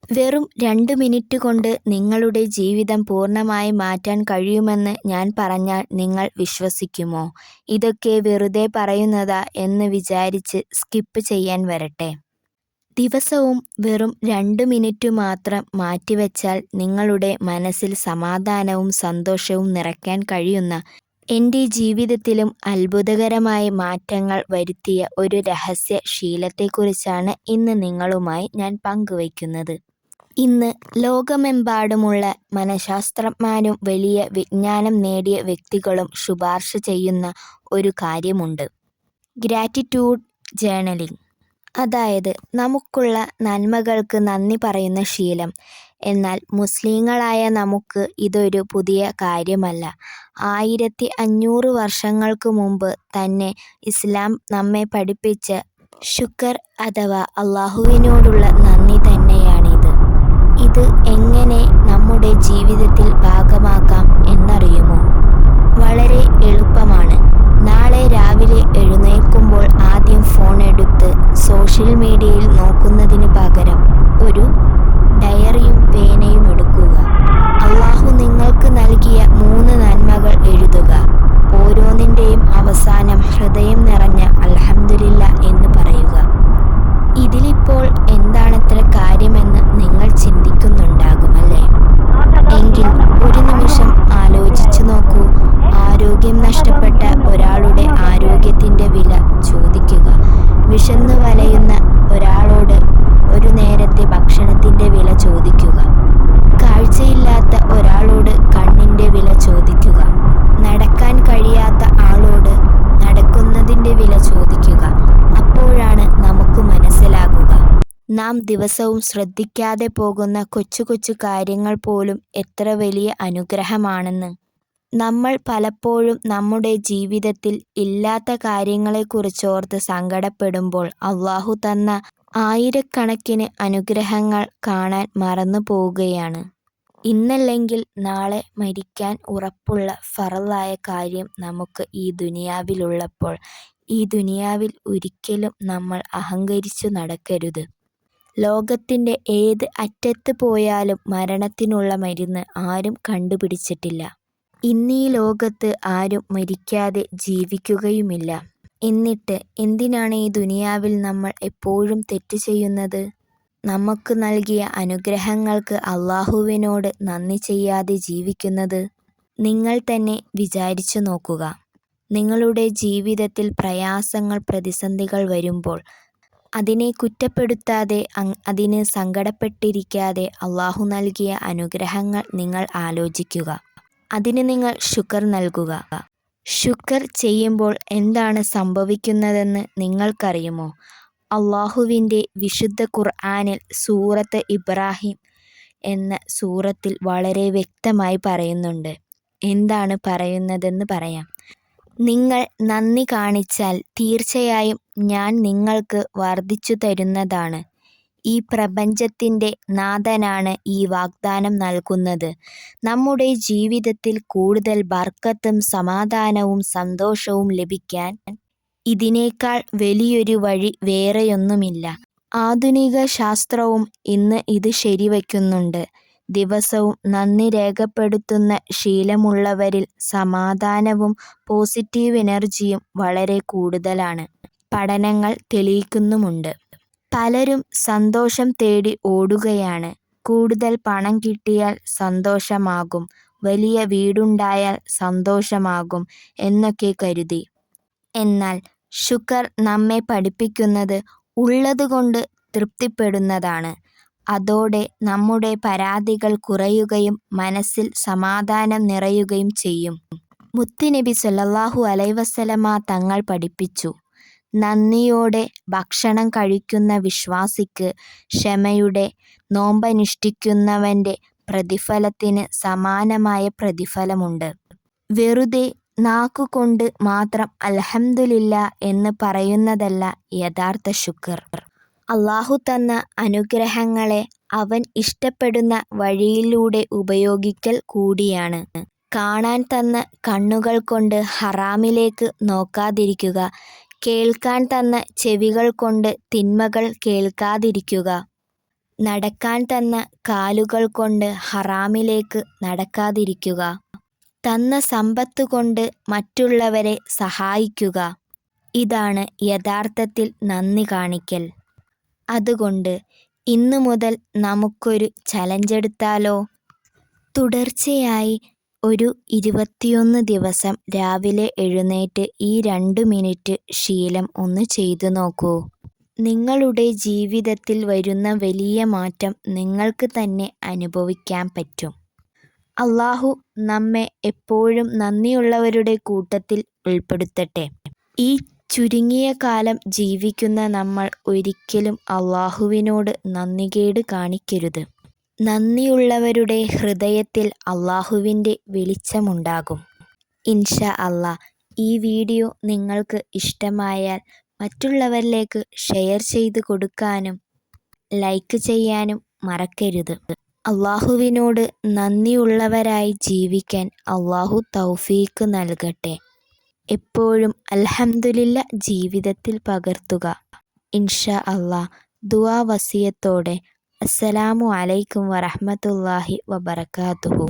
വെറും 2 മിനിറ്റ് കൊണ്ട് നിങ്ങളുടെ ജീവിതം പൂർണ്ണമായി മാറ്റാൻ കഴിയുമെന്ന് ഞാൻ പറഞ്ഞാൽ നിങ്ങൾ വിശ്വസിക്കുമോ? ഇതൊക്കെ വെറുതെ പറയുന്നതാ എന്ന് വിചാരിച്ച് സ്കിപ്പ് ചെയ്യാൻ വരട്ടെ. ദിവസവും വെറും 2 മിനിറ്റ് മാത്രം മാറ്റിവെച്ചാൽ നിങ്ങളുടെ മനസ്സിൽ സമാധാനവും സന്തോഷവും നിറയ്ക്കാൻ കഴിയുന്ന, എൻ്റെ ജീവിതത്തിലും അത്ഭുതകരമായ മാറ്റങ്ങൾ വരുത്തിയ ഒരു രഹസ്യ ശീലത്തെക്കുറിച്ചാണ് ഇന്ന് നിങ്ങളുമായി ഞാൻ പങ്കുവയ്ക്കുന്നത്. ഇന്ന് ലോകമെമ്പാടുമുള്ള മനഃശാസ്ത്രജ്ഞരും വലിയ വിജ്ഞാനം നേടിയ വ്യക്തികളും ശുപാർശ ചെയ്യുന്ന ഒരു കാര്യമുണ്ട്: ഗ്രാറ്റിറ്റ്യൂഡ് ജേർണലിംഗ്. അതായത് നമുക്കുള്ള നന്മകൾക്ക് നന്ദി പറയുന്ന ശീലം. എന്നാൽ മുസ്ലിങ്ങളായ നമുക്ക് ഇതൊരു പുതിയ കാര്യമല്ല. 1500 വർഷങ്ങൾക്ക് മുമ്പ് തന്നെ ഇസ്ലാം നമ്മെ പഠിപ്പിച്ച ശുക്ർ അഥവാ അല്ലാഹുവിനോടുള്ള നന്ദി തന്നെയാണിത്. ഇത് എങ്ങനെ നമ്മുടെ ജീവിതത്തിൽ ഭാഗമാക്കാം എന്നറിയുമോ? വളരെ എളുപ്പമാണ്. നാളെ രാവിലെ എഴുന്നേൽക്കുമ്പോൾ ആദ്യം ഫോൺ എടുത്ത് സോഷ്യൽ മീഡിയയിൽ നോക്കുന്നതിന് പകരം ഒരു ഡയറിയും പേനയും എടുക്കുക. അല്ലാഹു നിങ്ങൾക്ക് നൽകിയ 3 നന്മകൾ എഴുതുക. ഓരോന്നിൻ്റെയും അവസാനം ഹൃദയം നിറഞ്ഞ അൽഹംദുലില്ലാ എന്ന് പറയുക. ഇതിലിപ്പോൾ എന്താണത്ര കാര്യമെന്ന് നിങ്ങൾ ചിന്തിക്കുന്നുണ്ടാകും അല്ലേ? എങ്കിൽ ഒരു നിമിഷം ആലോചിച്ചു നോക്കൂ. ആരോഗ്യം നഷ്ടപ്പെട്ട ഒരാളുടെ ആരോഗ്യത്തിൻ്റെ വില ചോദിക്കുക. വിശന്നു വലയുന്ന ഒരാളോട് ഒരു നേരത്തെ ഭക്ഷണത്തിൻ്റെ വില ചോദിക്കുക. കാഴ്ചയില്ലാത്ത ഒരാളോട് കണ്ണിൻ്റെ വില ചോദിക്കുക. നടക്കാൻ കഴിയാത്ത ആളോട് നടക്കുന്നതിൻ്റെ വില ചോദിക്കുക. അപ്പോഴാണ് നമുക്ക് മനസ്സിലാകുക, നാം ദിവസവും ശ്രദ്ധിക്കാതെ പോകുന്ന കൊച്ചു കൊച്ചു കാര്യങ്ങൾ പോലും എത്ര വലിയ അനുഗ്രഹമാണെന്ന്. നമ്മൾ പലപ്പോഴും നമ്മുടെ ജീവിതത്തിൽ ഇല്ലാത്ത കാര്യങ്ങളെക്കുറിച്ചോർത്ത് സങ്കടപ്പെടുമ്പോൾ അല്ലാഹു തന്ന ആയിരക്കണക്കിന് അനുഗ്രഹങ്ങൾ കാണാൻ മറന്നു പോവുകയാണ്. ഇന്നല്ലെങ്കിൽ നാളെ മരിക്കാൻ ഉറപ്പുള്ള ഫറലായ കാര്യം നമുക്ക് ഈ ദുനിയാവിലുള്ളപ്പോൾ ഈ ദുനിയാവിൽ ഒരിക്കലും നമ്മൾ അഹങ്കരിച്ചു നടക്കരുത്. ലോകത്തിൻ്റെ ഏത് അറ്റത്ത് പോയാലും മരണത്തിനുള്ള മരുന്ന് ആരും കണ്ടുപിടിച്ചിട്ടില്ല. ഇന്നീ ലോകത്ത് ആരും മരിക്കാതെ ജീവിക്കുകയുമില്ല. എന്നിട്ട് എന്തിനാണ് ഈ ദുനിയാവിൽ നമ്മൾ എപ്പോഴും തെറ്റ് ചെയ്യുന്നത്? നമുക്ക് നൽകിയ അനുഗ്രഹങ്ങൾക്ക് അല്ലാഹുവിനോട് നന്ദി ചെയ്യാതെ ജീവിക്കുന്നത്? നിങ്ങൾ തന്നെ വിചാരിച്ചു നോക്കുക. നിങ്ങളുടെ ജീവിതത്തിൽ പ്രയാസങ്ങൾ, പ്രതിസന്ധികൾ വരുമ്പോൾ അതിനെ കുറ്റപ്പെടുത്താതെ, അതിന് സങ്കടപ്പെട്ടിരിക്കാതെ അല്ലാഹു നൽകിയ അനുഗ്രഹങ്ങൾ നിങ്ങൾ ആലോചിക്കുക. അതിന് നിങ്ങൾ ശുക്ർ നൽകുക. ശുക്ർ ചെയ്യുമ്പോൾ എന്താണ് സംഭവിക്കുന്നതെന്ന് നിങ്ങൾക്കറിയുമോ? അല്ലാഹുവിൻ്റെ വിശുദ്ധ ഖുർആനിൽ സൂറത്ത് ഇബ്രാഹിം എന്ന സൂറത്തിൽ വളരെ വ്യക്തമായി പറയുന്നുണ്ട്. എന്താണ് പറയുന്നതെന്ന് പറയാം. നിങ്ങൾ നന്ദി കാണിച്ചാൽ തീർച്ചയായും ഞാൻ നിങ്ങൾക്ക് വർദ്ധിച്ചു തരുന്നതാണ്. ഈ പ്രപഞ്ചത്തിൻ്റെ നാഥനാണ് ഈ വാഗ്ദാനം നൽകുന്നത്. നമ്മുടെ ജീവിതത്തിൽ കൂടുതൽ ബർക്കത്തും സമാധാനവും സന്തോഷവും ലഭിക്കാൻ ഇതിനേക്കാൾ വലിയൊരു വഴി വേറെയൊന്നുമില്ല. ആധുനിക ശാസ്ത്രവും ഇന്ന് ഇത് ശരിവയ്ക്കുന്നുണ്ട്. ദിവസവും നന്ദി രേഖപ്പെടുത്തുന്ന ശീലമുള്ളവരിൽ സമാധാനവും പോസിറ്റീവ് എനർജിയും വളരെ കൂടുതലാണ്. പഠനങ്ങൾ തെളിയിക്കുന്നുമുണ്ട്. പലരും സന്തോഷം തേടി ഓടുകയാണ്. കൂടുതൽ പണം കിട്ടിയാൽ സന്തോഷമാകും, വലിയ വീടുണ്ടായാൽ സന്തോഷമാകും എന്നൊക്കെ കരുതി. എന്നാൽ ശുക്ർ നമ്മെ പഠിപ്പിക്കുന്നത് ഉള്ളതുകൊണ്ട് തൃപ്തിപ്പെടുന്നതാണ്. അതോടെ നമ്മുടെ പരാതികൾ കുറയുകയും മനസ്സിൽ സമാധാനം നിറയുകയും ചെയ്യും. മുത്തുനബി സ്വല്ലല്ലാഹു അലൈഹി വസല്ലമ തങ്ങൾ പഠിപ്പിച്ചു, നന്ദിയോടെ ഭക്ഷണം കഴിക്കുന്ന വിശ്വാസിക്ക് ക്ഷമയുടെ നോമ്പനുഷ്ഠിക്കുന്നവൻ്റെ പ്രതിഫലത്തിന് സമാനമായ പ്രതിഫലമുണ്ട്. വെറുതെ നാക്കുകൊണ്ട് മാത്രം അൽഹംദുലില്ലാ എന്ന് പറയുന്നതല്ല യഥാർത്ഥ ശുക്ർ. അല്ലാഹു തന്ന അനുഗ്രഹങ്ങളെ അവൻ ഇഷ്ടപ്പെടുന്ന വഴിയിലൂടെ ഉപയോഗിക്കൽ കൂടിയാണ്. കാണാൻ തന്ന കണ്ണുകൾ കൊണ്ട് ഹറാമിലേക്ക് നോക്കാതിരിക്കുക. കേൾക്കാൻ തന്ന ചെവികൾ കൊണ്ട് തിന്മകൾ കേൾക്കാതിരിക്കുക. നടക്കാൻ തന്ന കാലുകൾ കൊണ്ട് ഹറാമിലേക്ക് നടക്കാതിരിക്കുക. തന്ന സമ്പത്ത് കൊണ്ട് മറ്റുള്ളവരെ സഹായിക്കുക. ഇതാണ് യഥാർത്ഥത്തിൽ നന്ദി കാണിക്കൽ. അതുകൊണ്ട് ഇന്നു മുതൽ നമുക്കൊരു ചലഞ്ചെടുത്താലോ? തുടർച്ചയായി ഒരു 21 ദിവസം രാവിലെ എഴുന്നേറ്റ് ഈ 2 മിനിറ്റ് ശീലം ഒന്ന് ചെയ്തു നോക്കൂ. നിങ്ങളുടെ ജീവിതത്തിൽ വരുന്ന വലിയ മാറ്റം നിങ്ങൾക്ക് തന്നെ അനുഭവിക്കാൻ പറ്റും. അല്ലാഹു നമ്മെ എപ്പോഴും നന്ദിയുള്ളവരുടെ കൂട്ടത്തിൽ ഉൾപ്പെടുത്തട്ടെ. ഈ ചുരുങ്ങിയ കാലം ജീവിക്കുന്ന നമ്മൾ ഒരിക്കലും അല്ലാഹുവിനോട് നന്ദികേട് കാണിക്കരുത്. നന്ദിയുള്ളവരുടെ ഹൃദയത്തിൽ അല്ലാഹുവിൻ്റെ വെളിച്ചമുണ്ടാകും. ഇൻഷാ അല്ലാ, ഈ വീഡിയോ നിങ്ങൾക്ക് ഇഷ്ടമായാൽ മറ്റുള്ളവരിലേക്ക് ഷെയർ ചെയ്ത് കൊടുക്കാനും ലൈക്ക് ചെയ്യാനും മറക്കരുത്. അല്ലാഹുവിനോട് നന്ദിയുള്ളവരായി ജീവിക്കാൻ അല്ലാഹു തൗഫീക്ക് നൽകട്ടെ. എപ്പോഴും അൽഹംദുലില്ലാ ജീവിതത്തിൽ പകർത്തുക. ഇൻഷാ അല്ലാ. ദുആ വസിയത്തോടെ. അസ്സലാമു അലൈക്കും വറഹ്മത്തുള്ളാഹി വബറകാതുഹു.